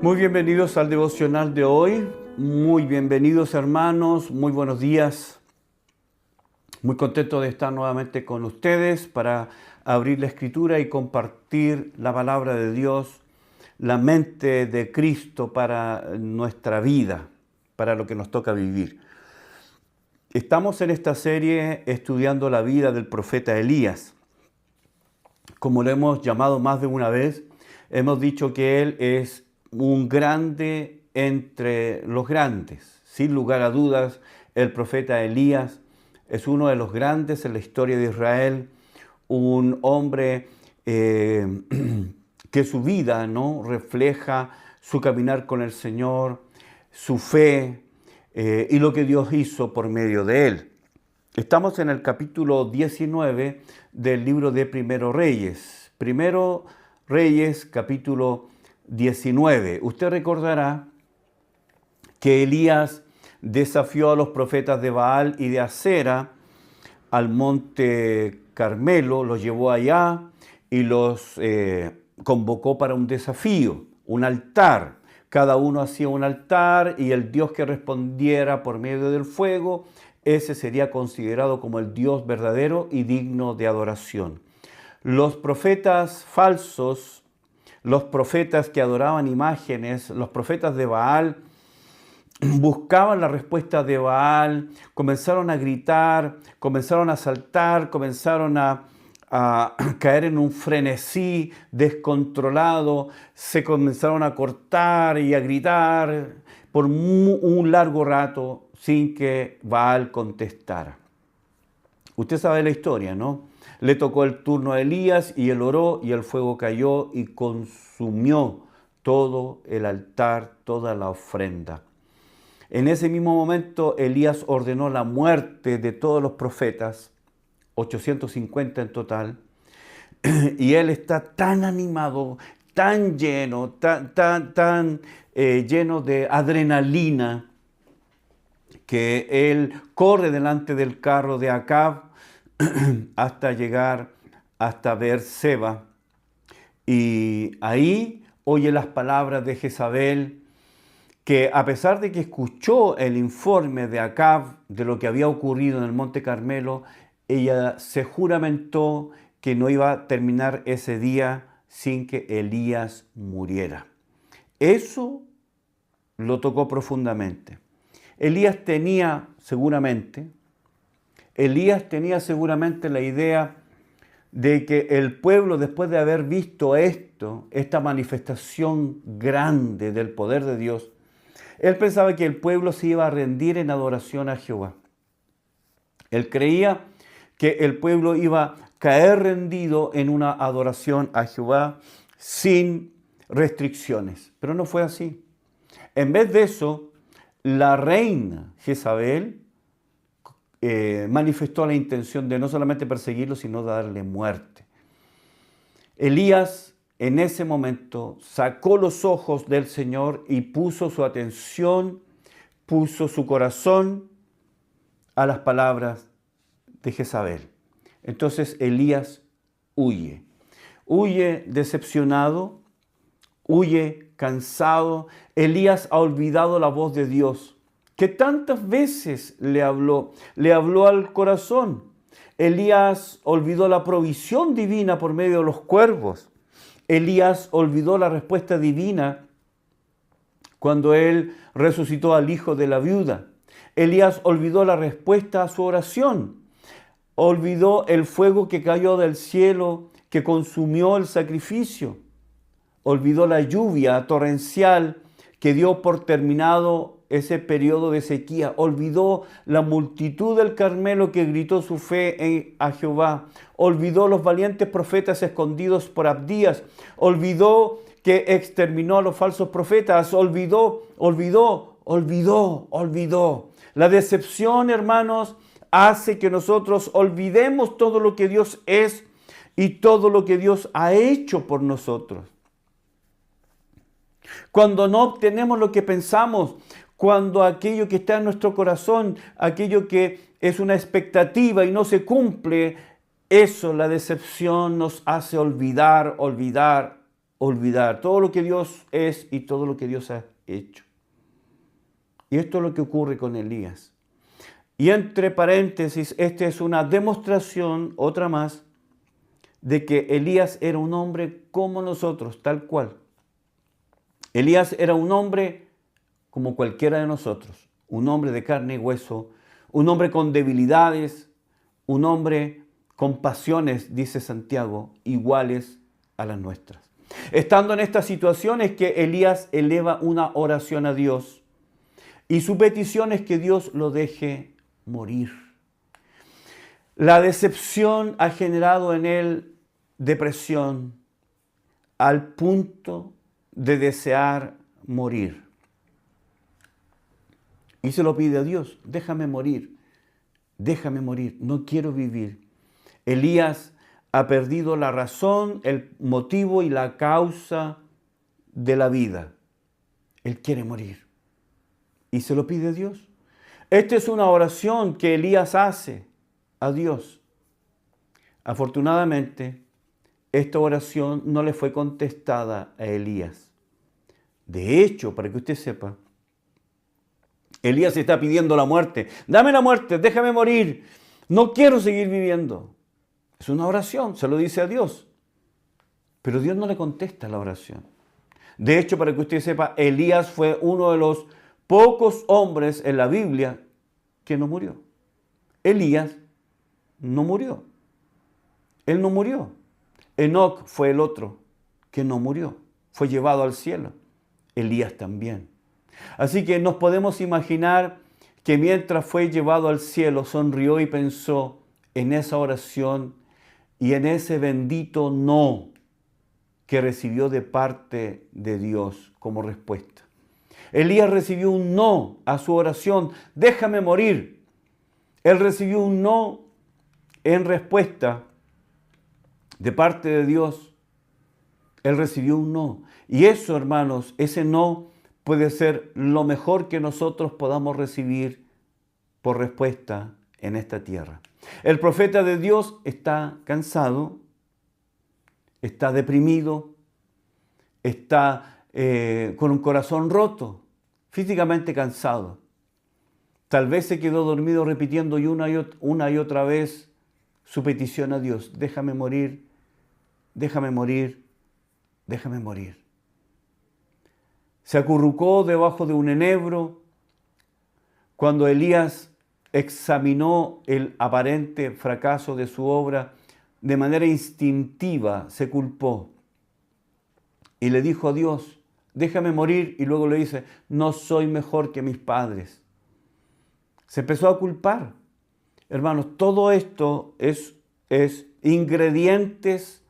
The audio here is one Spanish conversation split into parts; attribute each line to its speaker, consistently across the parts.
Speaker 1: Muy bienvenidos al devocional de hoy, muy bienvenidos hermanos, muy buenos días. Muy contento de estar nuevamente con ustedes para abrir la Escritura y compartir la palabra de Dios, la mente de Cristo para nuestra vida, para lo que nos toca vivir. Estamos en esta serie estudiando la vida del profeta Elías. Como lo hemos llamado más de una vez, hemos dicho que él es un grande entre los grandes. Sin lugar a dudas, el profeta Elías es uno de los grandes en la historia de Israel, un hombre que su vida, ¿no?, refleja su caminar con el Señor, su fe y lo que Dios hizo por medio de él. Estamos en el capítulo 19 del libro de Primero Reyes. Primero Reyes, capítulo 19. Usted recordará que Elías desafió a los profetas de Baal y de Acera al monte Carmelo, los llevó allá y los convocó para un desafío, un altar. Cada uno hacía un altar y el Dios que respondiera por medio del fuego, ese sería considerado como el Dios verdadero y digno de adoración. Los profetas falsos, los profetas que adoraban imágenes, los profetas de Baal, buscaban la respuesta de Baal, comenzaron a gritar, comenzaron a saltar, comenzaron a caer en un frenesí descontrolado, se comenzaron a cortar y a gritar por un largo rato sin que Baal contestara. Usted sabe la historia, ¿no? Le tocó el turno a Elías y él oró y el fuego cayó y consumió todo el altar, toda la ofrenda. En ese mismo momento Elías ordenó la muerte de todos los profetas, 850 en total, y él está tan animado, tan lleno, lleno de adrenalina, que él corre delante del carro de Acab hasta llegar hasta Beerseba, y ahí oye las palabras de Jezabel, que a pesar de que escuchó el informe de Acab de lo que había ocurrido en el Monte Carmelo, ella se juramentó que no iba a terminar ese día sin que Elías muriera. Eso lo tocó profundamente. Elías tenía seguramente la idea de que el pueblo, después de haber visto esta manifestación grande del poder de Dios, él pensaba que el pueblo se iba a rendir en adoración a Jehová. Él creía que el pueblo iba a caer rendido en una adoración a Jehová sin restricciones. Pero no fue así. En vez de eso, la reina Jezabel manifestó la intención de no solamente perseguirlo, sino de darle muerte. Elías en ese momento sacó los ojos del Señor y puso su atención, puso su corazón a las palabras de Jezabel. Entonces Elías huye decepcionado, huye cansado. Elías ha olvidado la voz de Dios, que tantas veces le habló al corazón. Elías olvidó la provisión divina por medio de los cuervos. Elías olvidó la respuesta divina cuando él resucitó al hijo de la viuda. Elías olvidó la respuesta a su oración. Olvidó el fuego que cayó del cielo, que consumió el sacrificio. Olvidó la lluvia torrencial que dio por terminado ese periodo de sequía. Olvidó la multitud del Carmelo que gritó su fe a Jehová. Olvidó los valientes profetas escondidos por Abdías. Olvidó que exterminó a los falsos profetas. Olvidó. La decepción, hermanos, hace que nosotros olvidemos todo lo que Dios es y todo lo que Dios ha hecho por nosotros. Cuando no obtenemos lo que pensamos, cuando aquello que está en nuestro corazón, aquello que es una expectativa y no se cumple, eso, la decepción nos hace olvidar olvidar todo lo que Dios es y todo lo que Dios ha hecho. Y esto es lo que ocurre con Elías. Y entre paréntesis, esta es una demostración, otra más, de que Elías era un hombre como nosotros, tal cual. Elías era un hombre como cualquiera de nosotros, un hombre de carne y hueso, un hombre con debilidades, un hombre con pasiones, dice Santiago, iguales a las nuestras. Estando en esta situación es que Elías eleva una oración a Dios y su petición es que Dios lo deje morir. La decepción ha generado en él depresión al punto de desear morir. Y se lo pide a Dios, déjame morir, no quiero vivir. Elías ha perdido la razón, el motivo y la causa de la vida. Él quiere morir. Y se lo pide a Dios. Esta es una oración que Elías hace a Dios. Afortunadamente, esta oración no le fue contestada a Elías. De hecho, para que usted sepa, Elías está pidiendo la muerte. Dame la muerte, déjame morir. No quiero seguir viviendo. Es una oración, se lo dice a Dios. Pero Dios no le contesta la oración. De hecho, para que usted sepa, Elías fue uno de los pocos hombres en la Biblia que no murió. Elías no murió. Él no murió. Enoc fue el otro que no murió. Fue llevado al cielo. Elías también. Así que nos podemos imaginar que mientras fue llevado al cielo, sonrió y pensó en esa oración y en ese bendito no que recibió de parte de Dios como respuesta. Elías recibió un no a su oración, déjame morir. Él recibió un no en respuesta de parte de Dios. Él recibió un no. Y eso, hermanos, ese no puede ser lo mejor que nosotros podamos recibir por respuesta en esta tierra. El profeta de Dios está cansado, está deprimido, está con un corazón roto, físicamente cansado. Tal vez se quedó dormido repitiendo una y otra vez su petición a Dios. Déjame morir, déjame morir, déjame morir. Se acurrucó debajo de un enebro cuando Elías examinó el aparente fracaso de su obra. De manera instintiva se culpó y le dijo a Dios, déjame morir, y luego le dice, no soy mejor que mis padres. Se empezó a culpar. Hermanos, todo esto es ingredientes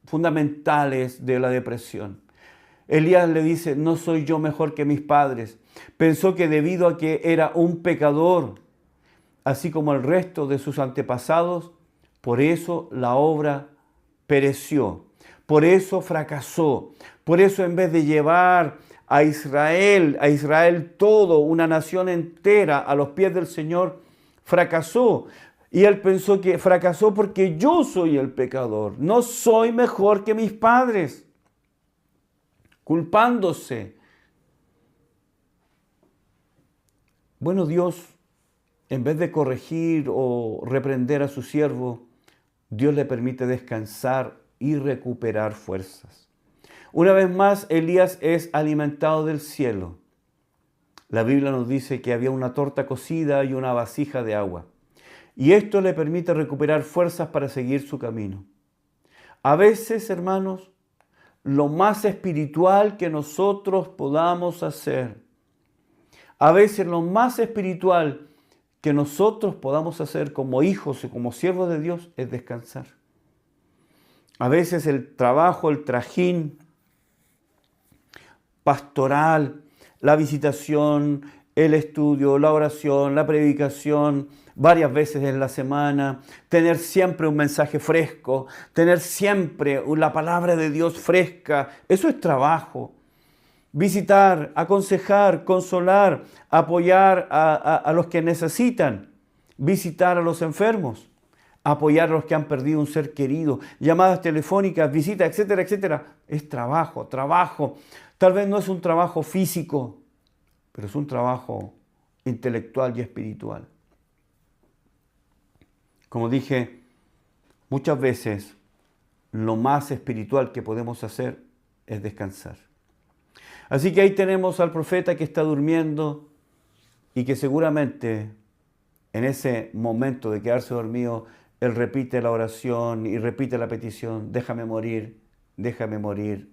Speaker 1: fundamentales de la depresión. Elías le dice, no soy yo mejor que mis padres. Pensó que debido a que era un pecador, así como el resto de sus antepasados, por eso la obra pereció, por eso fracasó, por eso en vez de llevar a Israel todo, una nación entera a los pies del Señor, fracasó. Y él pensó que fracasó porque yo soy el pecador, no soy mejor que mis padres, culpándose. Bueno, Dios, en vez de corregir o reprender a su siervo, Dios le permite descansar y recuperar fuerzas. Una vez más, Elías es alimentado del cielo. La Biblia nos dice que había una torta cocida y una vasija de agua. Y esto le permite recuperar fuerzas para seguir su camino. A veces, hermanos, lo más espiritual que nosotros podamos hacer, a veces lo más espiritual que nosotros podamos hacer como hijos y como siervos de Dios es descansar. A veces el trabajo, el trajín pastoral, la visitación, el estudio, la oración, la predicación, varias veces en la semana, tener siempre un mensaje fresco, tener siempre la palabra de Dios fresca, eso es trabajo. Visitar, aconsejar, consolar, apoyar a los que necesitan, visitar a los enfermos. apoyar a los que han perdido un ser querido, llamadas telefónicas, visitas, etcétera, etcétera. Es trabajo, trabajo. Tal vez no es un trabajo físico, pero es un trabajo intelectual y espiritual. Como dije, muchas veces lo más espiritual que podemos hacer es descansar. Así que ahí tenemos al profeta que está durmiendo y que seguramente en ese momento de quedarse dormido, él repite la oración y repite la petición: déjame morir, déjame morir,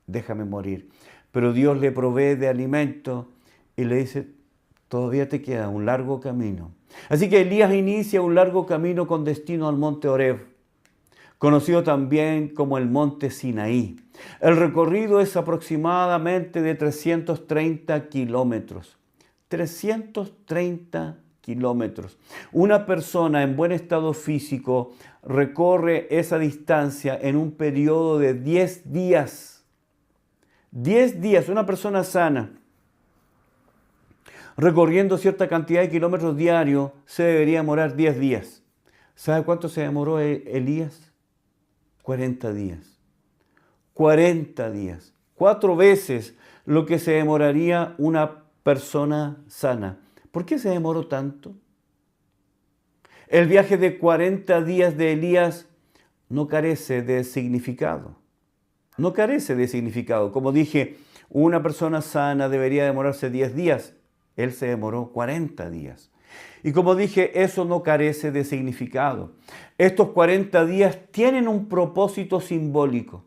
Speaker 1: déjame morir. Pero Dios le provee de alimento y le dice: todavía te queda un largo camino. Así que Elías inicia un largo camino con destino al monte Horeb, conocido también como el monte Sinaí. El recorrido es aproximadamente de 330 kilómetros. 330 kilómetros. Una persona en buen estado físico recorre esa distancia en un periodo de 10 días. 10 días, una persona sana, recorriendo cierta cantidad de kilómetros diarios, se debería demorar 10 días. ¿Sabe cuánto se demoró Elías? 40 días. 40 días. 4 veces lo que se demoraría una persona sana. ¿Por qué se demoró tanto? El viaje de 40 días de Elías no carece de significado. No carece de significado. Como dije, una persona sana debería demorarse 10 días. Él se demoró 40 días. Y como dije, eso no carece de significado. Estos 40 días tienen un propósito simbólico.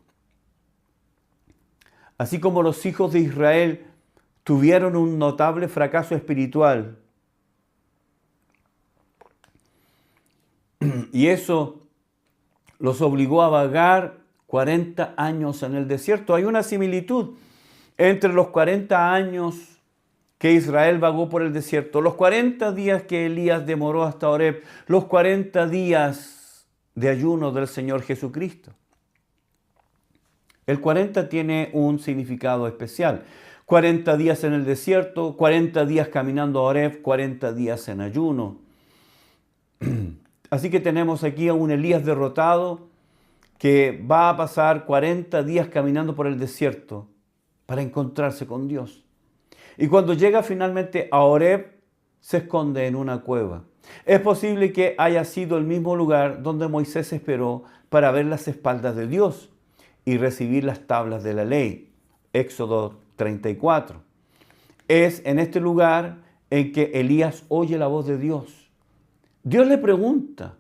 Speaker 1: Así como los hijos de Israel tuvieron un notable fracaso espiritual, y eso los obligó a vagar 40 años en el desierto. Hay una similitud entre los 40 años que Israel vagó por el desierto, los 40 días que Elías demoró hasta Horeb, los 40 días de ayuno del Señor Jesucristo. El 40 tiene un significado especial. 40 días en el desierto, 40 días caminando a Horeb, 40 días en ayuno. Así que tenemos aquí a un Elías derrotado que va a pasar 40 días caminando por el desierto para encontrarse con Dios. Y cuando llega finalmente a Horeb, se esconde en una cueva. Es posible que haya sido el mismo lugar donde Moisés esperó para ver las espaldas de Dios y recibir las tablas de la ley. Éxodo 34. Es en este lugar en que Elías oye la voz de Dios. Dios le pregunta.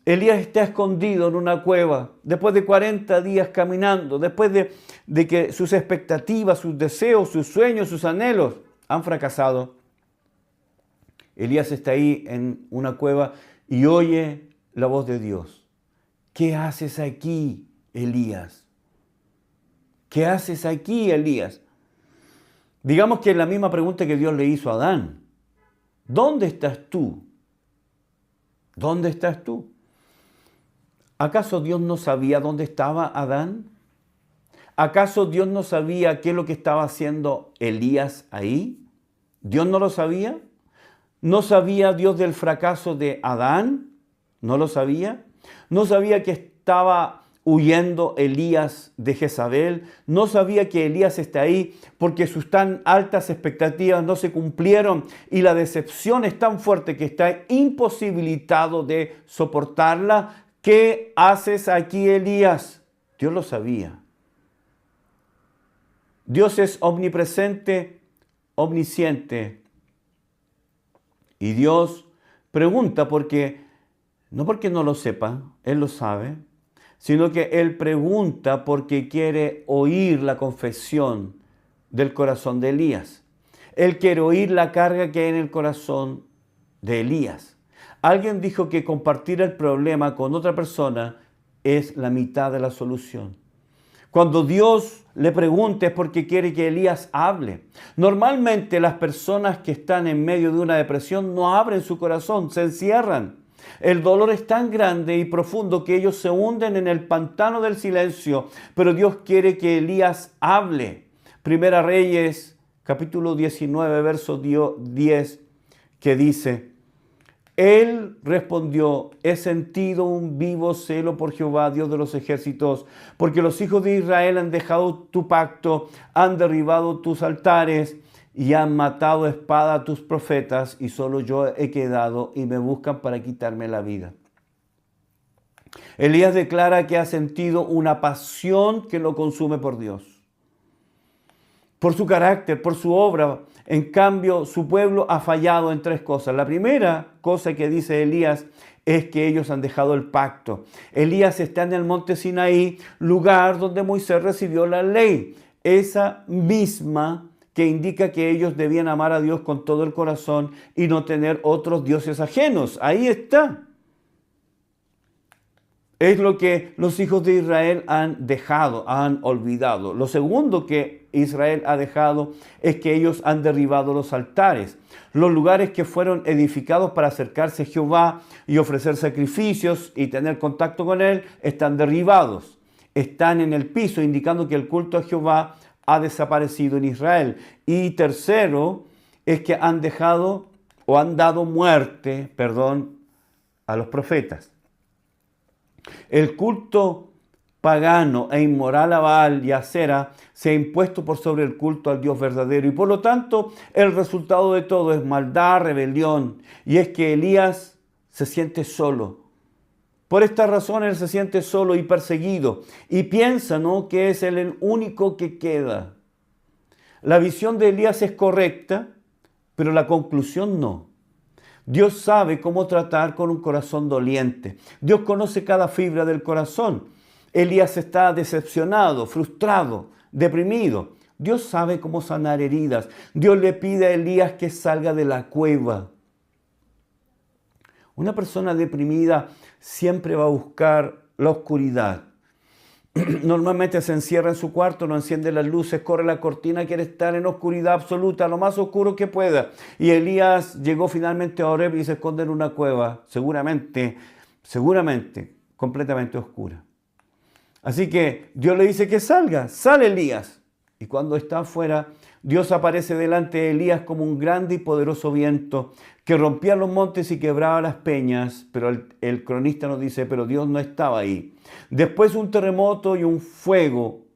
Speaker 1: Elías está escondido en una cueva después de 40 días caminando, después de que sus expectativas, sus deseos, sus sueños, sus anhelos han fracasado. Elías está ahí en una cueva y oye la voz de Dios. ¿Qué haces aquí, Elías? ¿Qué haces aquí, Elías? Digamos que es la misma pregunta que Dios le hizo a Adán. ¿Dónde estás tú? ¿Dónde estás tú? ¿Acaso Dios no sabía dónde estaba Adán? ¿Acaso Dios no sabía qué es lo que estaba haciendo Elías ahí? ¿Dios no lo sabía? ¿No sabía Dios del fracaso de Adán? ¿No lo sabía? ¿No sabía que estaba huyendo Elías de Jezabel? ¿No sabía que Elías está ahí porque sus tan altas expectativas no se cumplieron y la decepción es tan fuerte que está imposibilitado de soportarla? ¿Qué haces aquí, Elías? Dios lo sabía. Dios es omnipresente, omnisciente. Y Dios pregunta no porque no lo sepa, Él lo sabe, sino que Él pregunta porque quiere oír la confesión del corazón de Elías. Él quiere oír la carga que hay en el corazón de Elías. Alguien dijo que compartir el problema con otra persona es la mitad de la solución. Cuando Dios le pregunta es porque quiere que Elías hable. Normalmente las personas que están en medio de una depresión no abren su corazón, se encierran. El dolor es tan grande y profundo que ellos se hunden en el pantano del silencio, pero Dios quiere que Elías hable. Primera Reyes, capítulo 19, verso 10, que dice: Él respondió: he sentido un vivo celo por Jehová, Dios de los ejércitos, porque los hijos de Israel han dejado tu pacto, han derribado tus altares y han matado a espada a tus profetas, y solo yo he quedado y me buscan para quitarme la vida. Elías declara que ha sentido una pasión que lo consume por Dios, por su carácter, por su obra. En cambio, su pueblo ha fallado en tres cosas. La primera cosa que dice Elías es que ellos han dejado el pacto. Elías está en el monte Sinaí, lugar donde Moisés recibió la ley, esa misma que indica que ellos debían amar a Dios con todo el corazón y no tener otros dioses ajenos. Ahí está. Es lo que los hijos de Israel han dejado, han olvidado. Lo segundo que Israel ha dejado es que ellos han derribado los altares. Los lugares que fueron edificados para acercarse a Jehová y ofrecer sacrificios y tener contacto con Él están derribados. Están en el piso, indicando que el culto a Jehová ha desaparecido en Israel. Y tercero es que han dejado o han dado muerte, a los profetas. El culto pagano e inmoral a Baal y a Acera se ha impuesto por sobre el culto al Dios verdadero, y por lo tanto el resultado de todo es maldad, rebelión, y es que Elías se siente solo. Por esta razón él se siente solo y perseguido y piensa, que es él el único que queda. La visión de Elías es correcta, pero la conclusión no. Dios sabe cómo tratar con un corazón doliente. Dios conoce cada fibra del corazón. Elías está decepcionado, frustrado, deprimido. Dios sabe cómo sanar heridas. Dios le pide a Elías que salga de la cueva. Una persona deprimida siempre va a buscar la oscuridad. Normalmente se encierra en su cuarto, no enciende las luces, corre la cortina, quiere estar en oscuridad absoluta, lo más oscuro que pueda. Y Elías llegó finalmente a Horeb y se esconde en una cueva, seguramente, completamente oscura. Así que Dios le dice que salga, sale Elías. Y cuando está afuera, Dios aparece delante de Elías como un grande y poderoso viento que rompía los montes y quebraba las peñas, pero el cronista nos dice, pero Dios no estaba ahí. Después un terremoto y un fuego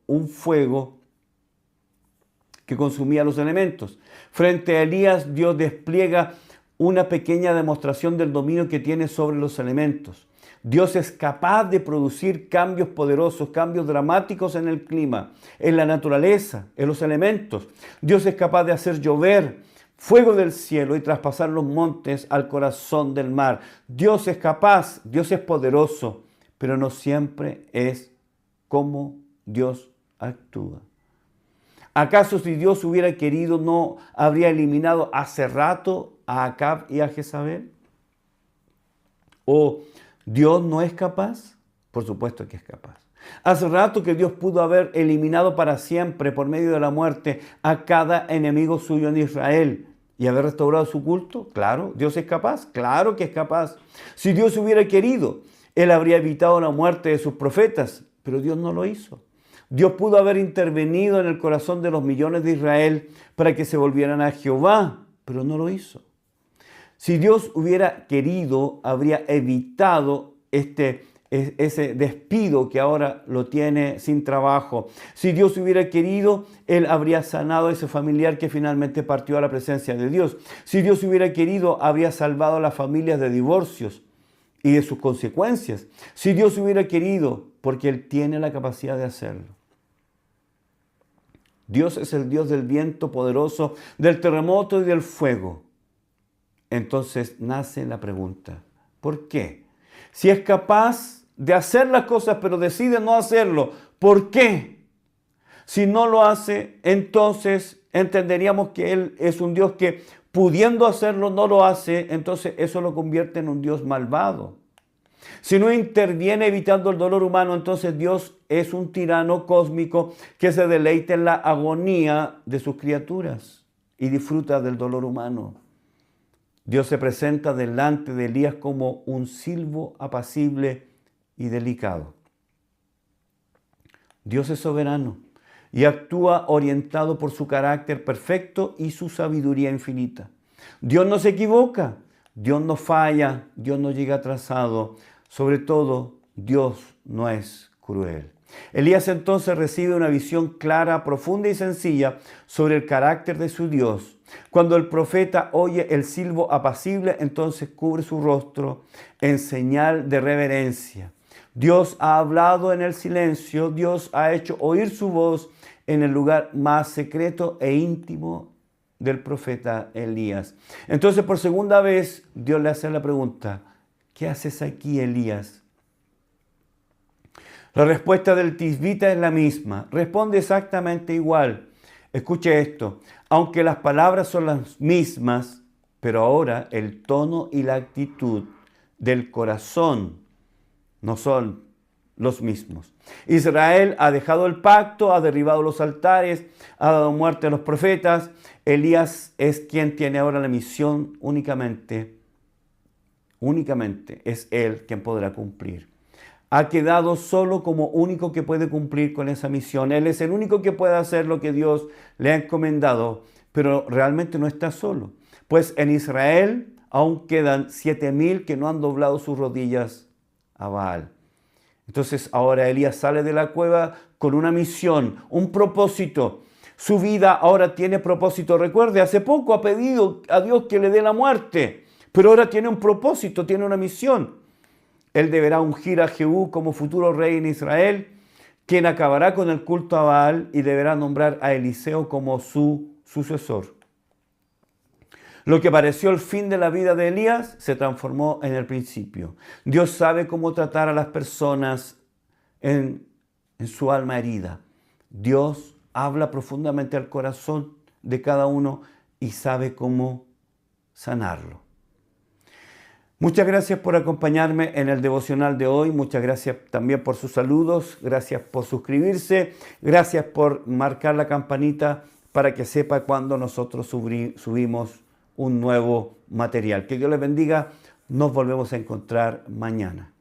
Speaker 1: que consumía los elementos. Frente a Elías, Dios despliega una pequeña demostración del dominio que tiene sobre los elementos. Dios es capaz de producir cambios poderosos, cambios dramáticos en el clima, en la naturaleza, en los elementos. Dios es capaz de hacer llover fuego del cielo y traspasar los montes al corazón del mar. Dios es capaz, Dios es poderoso, pero no siempre es como Dios actúa. ¿Acaso si Dios hubiera querido no habría eliminado hace rato a Acab y a Jezabel? ¿O Dios no es capaz? Por supuesto que es capaz. Hace rato que Dios pudo haber eliminado para siempre por medio de la muerte a cada enemigo suyo en Israel y haber restaurado su culto. Claro, Dios es capaz, claro que es capaz. Si Dios hubiera querido, Él habría evitado la muerte de sus profetas, pero Dios no lo hizo. Dios pudo haber intervenido en el corazón de los millones de Israel para que se volvieran a Jehová, pero no lo hizo. Si Dios hubiera querido, habría evitado ese despido que ahora lo tiene sin trabajo. Si Dios hubiera querido, Él habría sanado a ese familiar que finalmente partió a la presencia de Dios. Si Dios hubiera querido, habría salvado a las familias de divorcios y de sus consecuencias. Si Dios hubiera querido, porque Él tiene la capacidad de hacerlo. Dios es el Dios del viento poderoso, del terremoto y del fuego. Entonces nace la pregunta, ¿por qué? Si es capaz de hacer las cosas pero decide no hacerlo, ¿por qué? Si no lo hace, entonces entenderíamos que Él es un Dios que pudiendo hacerlo no lo hace, entonces eso lo convierte en un Dios malvado. Si no interviene evitando el dolor humano, entonces Dios es un tirano cósmico que se deleita en la agonía de sus criaturas y disfruta del dolor humano. Dios se presenta delante de Elías como un silbo apacible y delicado. Dios es soberano y actúa orientado por su carácter perfecto y su sabiduría infinita. Dios no se equivoca. Dios no falla, Dios no llega atrasado. Sobre todo, Dios no es cruel. Elías entonces recibe una visión clara, profunda y sencilla sobre el carácter de su Dios. Cuando el profeta oye el silbo apacible, entonces cubre su rostro en señal de reverencia. Dios ha hablado en el silencio, Dios ha hecho oír su voz en el lugar más secreto e íntimo del profeta Elías. Entonces, por segunda vez, Dios le hace la pregunta: ¿qué haces aquí, Elías? La respuesta del tisbita es la misma. Responde exactamente igual. Escuche esto. Aunque las palabras son las mismas, pero ahora el tono y la actitud del corazón no son los mismos. Israel ha dejado el pacto, ha derribado los altares, ha dado muerte a los profetas. Elías es quien tiene ahora la misión únicamente es él quien podrá cumplir. Ha quedado solo como único que puede cumplir con esa misión. Él es el único que puede hacer lo que Dios le ha encomendado, pero realmente no está solo. Pues en Israel aún quedan 7,000 que no han doblado sus rodillas a Baal. Entonces ahora Elías sale de la cueva con una misión, un propósito. Su vida ahora tiene propósito. Recuerde, hace poco ha pedido a Dios que le dé la muerte, pero ahora tiene un propósito, tiene una misión. Él deberá ungir a Jehú como futuro rey en Israel, quien acabará con el culto a Baal y deberá nombrar a Eliseo como su sucesor. Lo que pareció el fin de la vida de Elías se transformó en el principio. Dios sabe cómo tratar a las personas en su alma herida. Dios habla profundamente al corazón de cada uno y sabe cómo sanarlo. Muchas gracias por acompañarme en el devocional de hoy. Muchas gracias también por sus saludos. Gracias por suscribirse. Gracias por marcar la campanita para que sepa cuando nosotros subimos un nuevo material. Que Dios les bendiga. Nos volvemos a encontrar mañana.